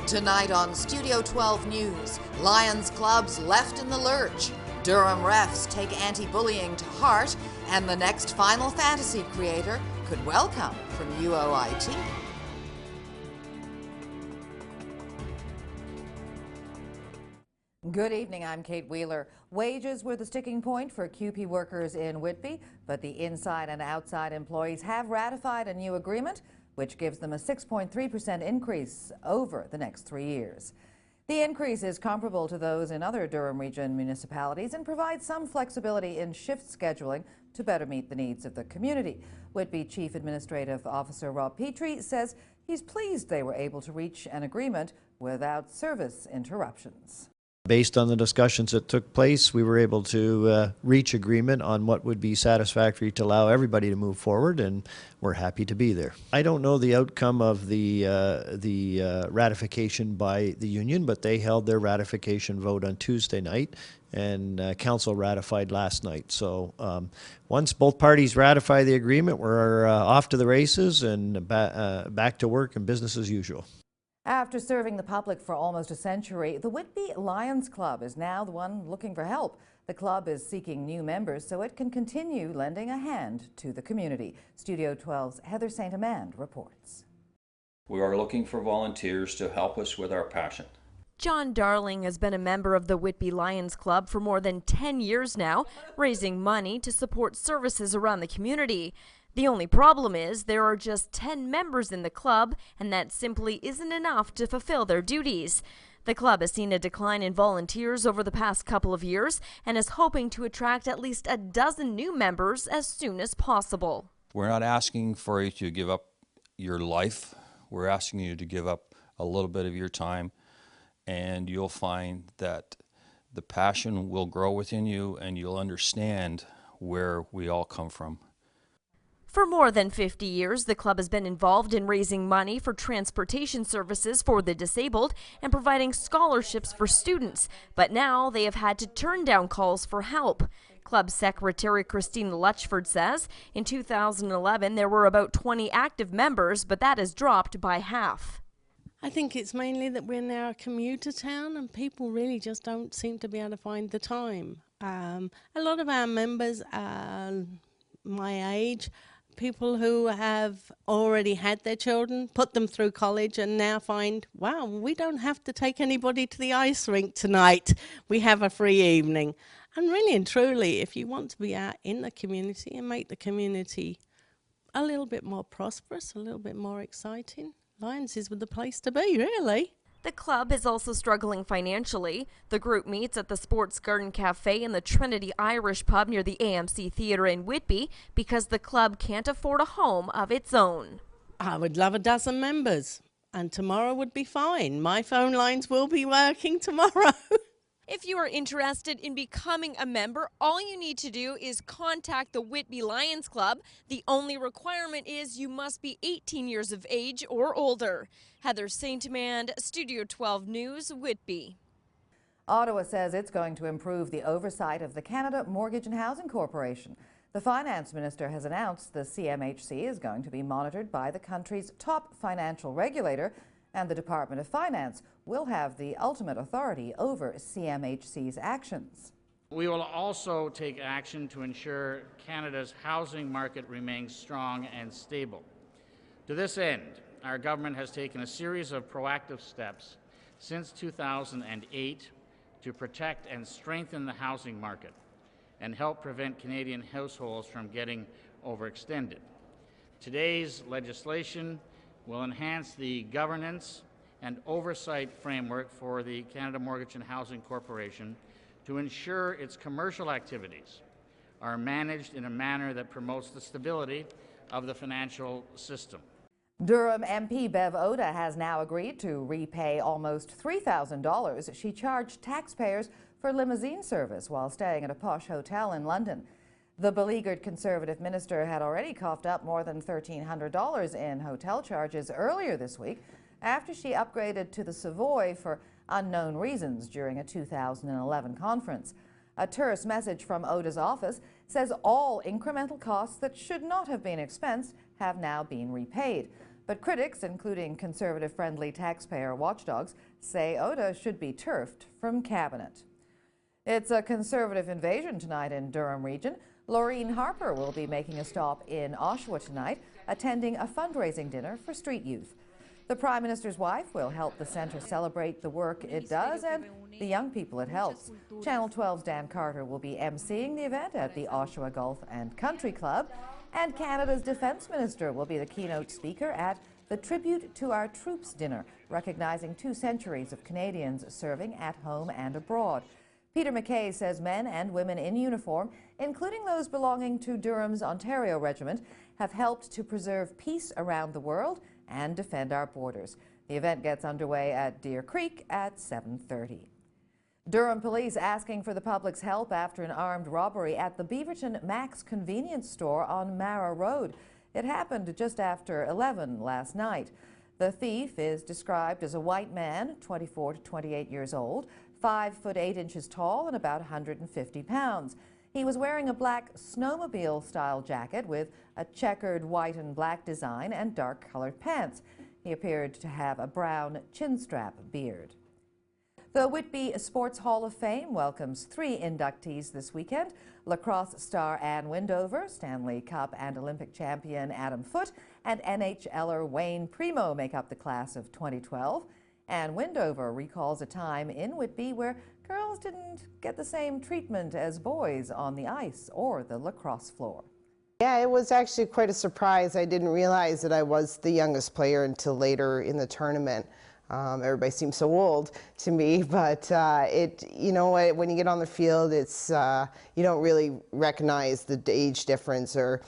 Tonight on Studio 12 News, Lions clubs left in the lurch, Durham refs take anti-bullying to heart, and the next Final Fantasy creator could welcome from UOIT. Good evening, I'm Kate Wheeler. Wages were the sticking point for CUPE workers in Whitby, but the inside and outside employees have ratified a new agreement which gives them a 6.3% increase over the next 3 years. The increase is comparable to those in other Durham Region municipalities and provides some flexibility in shift scheduling to better meet the needs of the community. Whitby Chief Administrative Officer Rob Petrie says he's pleased they were able to reach an agreement without service interruptions. Based on the discussions that took place, we were able to reach agreement on what would be satisfactory to allow everybody to move forward, and we're happy to be there. I don't know the outcome of the ratification by the union, but they held their ratification vote on Tuesday night, and council ratified last night. So once both parties ratify the agreement, we're off to the races and back to work and business as usual. After serving the public for almost a century, the Whitby Lions Club is now the one looking for help. The club is seeking new members so it can continue lending a hand to the community. Studio 12's Heather St. Amand reports. We are looking for volunteers to help us with our passion. John Darling has been a member of the Whitby Lions Club for more than 10 years now, raising money to support services around the community. The only problem is there are just 10 members in the club, and that simply isn't enough to fulfill their duties. The club has seen a decline in volunteers over the past couple of years and is hoping to attract at least a dozen new members as soon as possible. We're not asking for you to give up your life. We're asking you to give up a little bit of your time, and you'll find that the passion will grow within you and you'll understand where we all come from. For more than 50 years, the club has been involved in raising money for transportation services for the disabled and providing scholarships for students. But now they have had to turn down calls for help. Club Secretary Christine Lutchford says in 2011 there were about 20 active members, but that has dropped by half. I think it's mainly that we're now a commuter town and people really just don't seem to be able to find the time. A lot of our members are my age. People who have already had their children, put them through college, and now find, wow, we don't have to take anybody to the ice rink tonight. We have a free evening. And really and truly, if you want to be out in the community and make the community a little bit more prosperous, a little bit more exciting, Lions is the place to be, really. The club is also struggling financially. The group meets at the Sports Garden Cafe and the Trinity Irish Pub near the AMC Theatre in Whitby because the club can't afford a home of its own. I would love a dozen members, and tomorrow would be fine. My phone lines will be working tomorrow. If you are interested in becoming a member, all you need to do is contact the Whitby Lions Club. The only requirement is you must be 18 years of age or older. Heather St. Amand, Studio 12 News, Whitby. Ottawa says it's going to improve the oversight of the Canada Mortgage and Housing Corporation. The finance minister has announced the CMHC is going to be monitored by the country's top financial regulator, and the Department of Finance will have the ultimate authority over CMHC's actions. We will also take action to ensure Canada's housing market remains strong and stable. To this end, our government has taken a series of proactive steps since 2008 to protect and strengthen the housing market and help prevent Canadian households from getting overextended. Today's legislation will enhance the governance and oversight framework for the Canada Mortgage and Housing Corporation to ensure its commercial activities are managed in a manner that promotes the stability of the financial system. Durham MP Bev Oda has now agreed to repay almost $3,000 she charged taxpayers for limousine service while staying at a posh hotel in London. The beleaguered Conservative minister had already coughed up more than $1,300 in hotel charges earlier this week after she upgraded to the Savoy for unknown reasons during a 2011 conference. A terse message from Oda's office says all incremental costs that should not have been expensed have now been repaid. But critics, including conservative-friendly taxpayer watchdogs, say Oda should be turfed from cabinet. It's a conservative invasion tonight in Durham Region. Laureen Harper will be making a stop in Oshawa tonight, attending a fundraising dinner for street youth. The Prime Minister's wife will help the centre celebrate the work it does and the young people it helps. Channel 12's Dan Carter will be emceeing the event at the Oshawa Golf and Country Club, and Canada's Defence Minister will be the keynote speaker at the Tribute to Our Troops dinner, recognizing 2 centuries of Canadians serving at home and abroad. Peter MacKay says men and women in uniform, including those belonging to Durham's Ontario Regiment, have helped to preserve peace around the world and defend our borders. The event gets underway at Deer Creek at 7:30. Durham police asking for the public's help after an armed robbery at the Beaverton Max convenience store on Mara Road. It happened just after 11 last night. The thief is described as a white man, 24 to 28 years old, 5 foot 8 inches tall and about 150 pounds. He was wearing a black snowmobile-style jacket with a checkered white and black design and dark-colored pants. He appeared to have a brown chinstrap beard. The Whitby Sports Hall of Fame welcomes 3 inductees this weekend. Lacrosse star Anne Windover, Stanley Cup and Olympic champion Adam Foote, and NHLer Wayne Primo make up the class of 2012. Anne Windover recalls a time in Whitby where girls didn't get the same treatment as boys on the ice or the lacrosse floor. Yeah, it was actually quite a surprise. I didn't realize that I was the youngest player until later in the tournament. Everybody seems so old to me, but when you get on the field, it's you don't really recognize the age difference or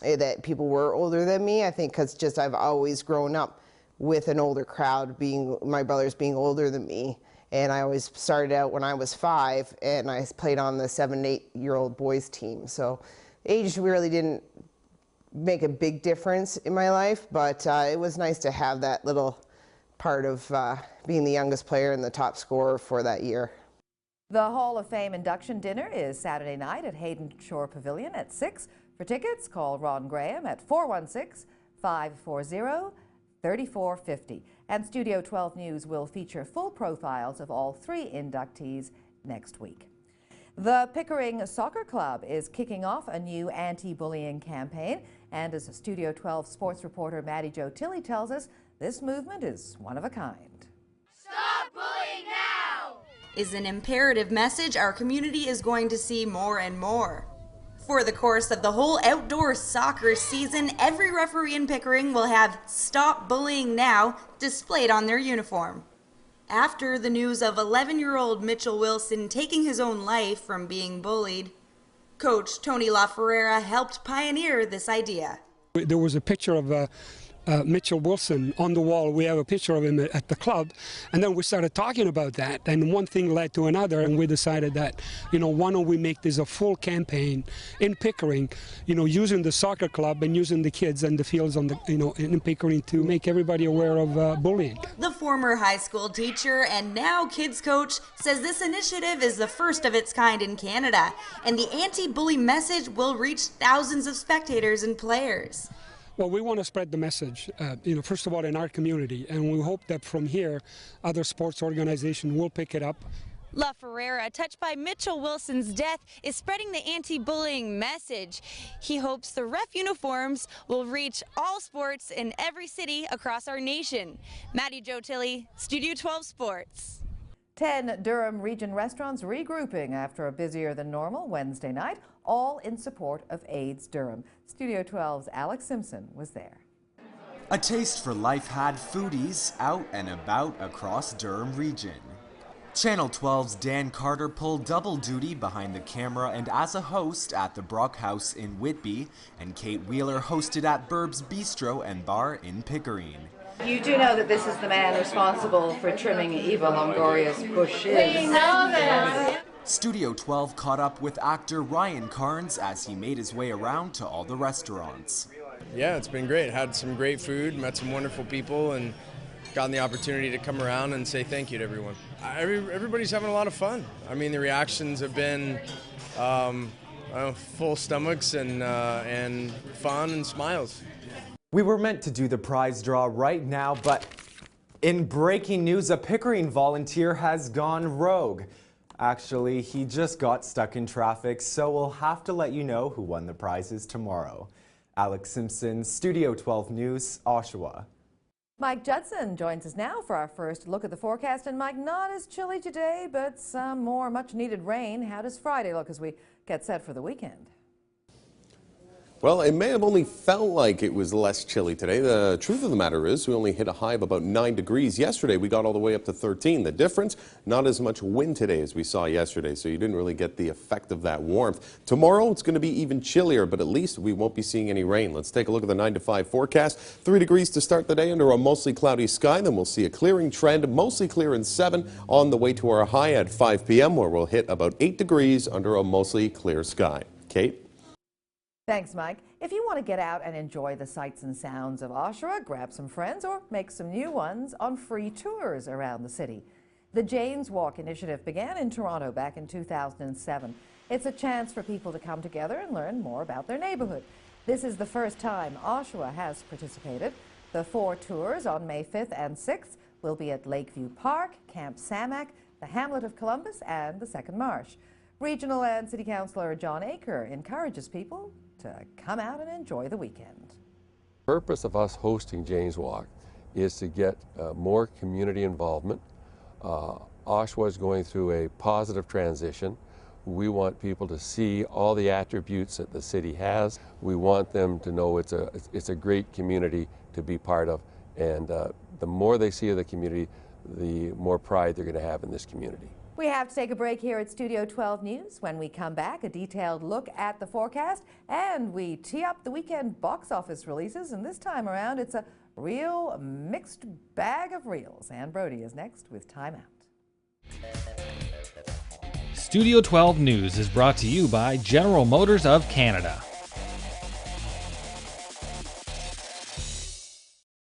that people were older than me. I think because just I've always grown up with an older crowd, my brothers being older than me. And I always started out when I was 5, and I played on the 7- and 8-year-old boys team. So age really didn't make a big difference in my life, but it was nice to have that little part of being the youngest player and the top scorer for that year. The Hall of Fame induction dinner is Saturday night at Hayden Shore Pavilion at 6. For tickets, call Ron Graham at 416-540-3450. And Studio 12 News will feature full profiles of all 3 inductees next week. The Pickering Soccer Club is kicking off a new anti-bullying campaign, and as Studio 12 sports reporter Maddie Jo Tilley tells us, this movement is one of a kind. Stop bullying now! Is an imperative message our community is going to see more and more. For the course of the whole outdoor soccer season, every referee in Pickering will have "Stop Bullying Now" displayed on their uniform. After the news of 11-year-old Mitchell Wilson taking his own life from being bullied, Coach Tony LaFerrera helped pioneer this idea. There was a picture of Mitchell Wilson on the wall. We have a picture of him at the club, and then we started talking about that, and one thing led to another, and we decided that, why don't we make this a full campaign in Pickering, using the soccer club and using the kids and the fields on the, in Pickering to make everybody aware of bullying. The former high school teacher and now kids coach says this initiative is the first of its kind in Canada, and the anti-bully message will reach thousands of spectators and players. Well, we want to spread the message, first of all in our community, and we hope that from here other sports organizations will pick it up. LaFerrera, touched by Mitchell Wilson's death, is spreading the anti-bullying message. He hopes the ref uniforms will reach all sports in every city across our nation. Maddie Jo Tilley, Studio 12 Sports. 10 Durham Region restaurants regrouping after a busier than normal Wednesday night, all in support of AIDS Durham. Studio 12's Alex Simpson was there. A taste for life had foodies out and about across Durham Region. Channel 12's Dan Carter pulled double duty behind the camera and as a host at the Brock House in Whitby, and Kate Wheeler hosted at Burb's Bistro and Bar in Pickering. You do know that this is the man responsible for trimming Eva Longoria's bushes. We know this! Studio 12 caught up with actor Ryan Carnes as he made his way around to all the restaurants. Yeah, it's been great. Had some great food, met some wonderful people, and gotten the opportunity to come around and say thank you to everyone. Everybody's having a lot of fun. I mean, the reactions have been full stomachs and fun and smiles. We were meant to do the prize draw right now, but in breaking news, a Pickering volunteer has gone rogue. Actually, he just got stuck in traffic, so we'll have to let you know who won the prizes tomorrow. Alex Simpson, Studio 12 News, Oshawa. Mike Judson joins us now for our first look at the forecast. And Mike, not as chilly today, but some more much-needed rain. How does Friday look as we get set for the weekend? Well, it may have only felt like it was less chilly today. The truth of the matter is we only hit a high of about 9 degrees. Yesterday, we got all the way up to 13. The difference, not as much wind today as we saw yesterday, so you didn't really get the effect of that warmth. Tomorrow, it's going to be even chillier, but at least we won't be seeing any rain. Let's take a look at the 9 to 5 forecast. 3 degrees to start the day under a mostly cloudy sky. Then we'll see a clearing trend, mostly clear in 7 on the way to our high at 5 p.m., where we'll hit about 8 degrees under a mostly clear sky. Kate? Thanks, Mike. If you want to get out and enjoy the sights and sounds of Oshawa, grab some friends or make some new ones on free tours around the city. The Jane's Walk initiative began in Toronto back in 2007. It's a chance for people to come together and learn more about their neighborhood. This is the first time Oshawa has participated. The 4 tours on May 5th and 6th will be at Lakeview Park, Camp Samac, the Hamlet of Columbus, and the Second Marsh. Regional and City Councillor John Aker encourages people to come out and enjoy the weekend. The purpose of us hosting Jane's Walk is to get more community involvement. Oshawa is going through a positive transition. We want people to see all the attributes that the city has. We want them to know it's a great community to be part of, and the more they see of the community, the more pride they're going to have in this community. We have to take a break here at Studio 12 News. When we come back, a detailed look at the forecast, and we tee up the weekend box office releases, and this time around it's a real mixed bag of reels. Ann Brody is next with Time Out. Studio 12 News is brought to you by General Motors of Canada.